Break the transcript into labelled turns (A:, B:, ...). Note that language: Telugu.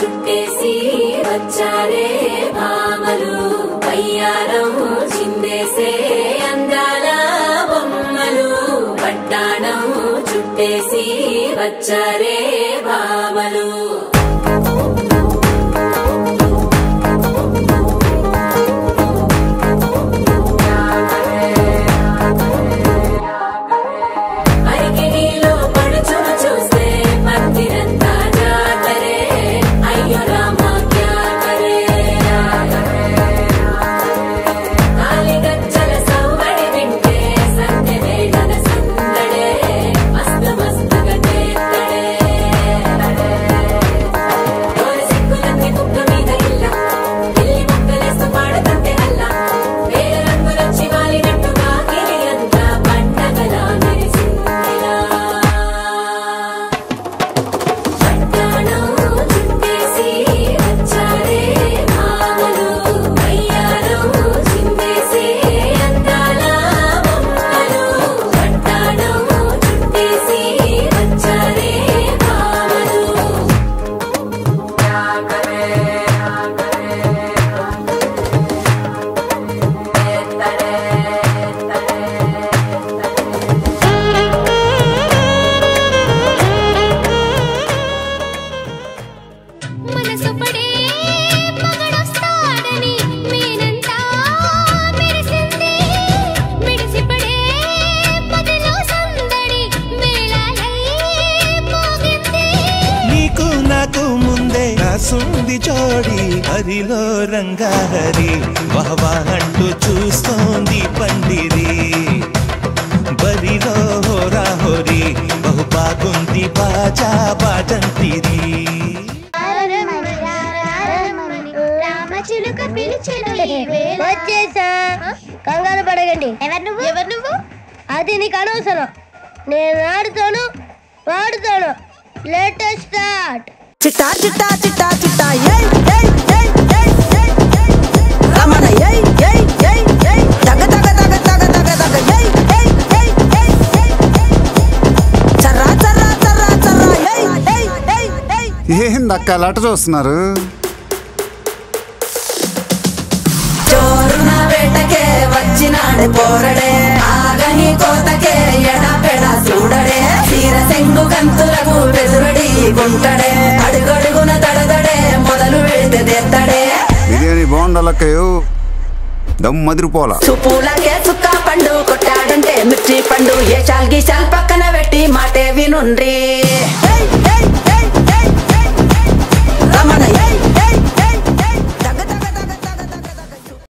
A: చుట్టేసి వచ్చారే భామలు వయ్యారం చిందేసే అందాల బొమ్మలు పట్టాణం చుట్టేసి వచ్చారే భామలు
B: సుంది జోడి హరిలో రంగాహరి వహవాహంటూ చూస్తోంది పండిరి బరిలో హోరా హోరి బహు బాగుంది బాజా బాజంతిరి
C: కంగారు పడగండి. ఎవరు నువ్వు? అది నీకు అనవసరం. నేను ఆడుతాను వాడుతాను. Latest start.
D: చిట్టా చిట్టా చిట్టా చిట్టా ఏయ్ ఏయ్ ఏయ్ ఏయ్ ఏయ్ రమణ ఏయ్ ఏయ్ ఏయ్ ఏయ్ తగ తగ తగ తగ తగ తగ ఏయ్ ఏయ్ ఏయ్ ఏయ్ చర్రా చర్రా చర్రా చర్రా ఏయ్ ఏయ్ ఏయ్ ఏయ్
E: ఏందక్క లట చూస్తున్నారు?
D: చోరున వేటకే వచ్చినాడు పోరడే ఆగని కోతకే ఎడపెడ చూడడే తీర సెంగు కంతులకు బెదురడి గుంటడే అడుగడుగున దడదడే మొదలు వెళితే తెత్తడే
E: బిర్యానీ బాగుండాలక్కయ్యో దమ్ మదిరిపోలా
D: సుపూలకే చుక్క పండు కొట్టాడంటే మిర్చి పండు ఏ చాల్ గీసాల్ పక్కన పెట్టి మాటే వినుండ్రి.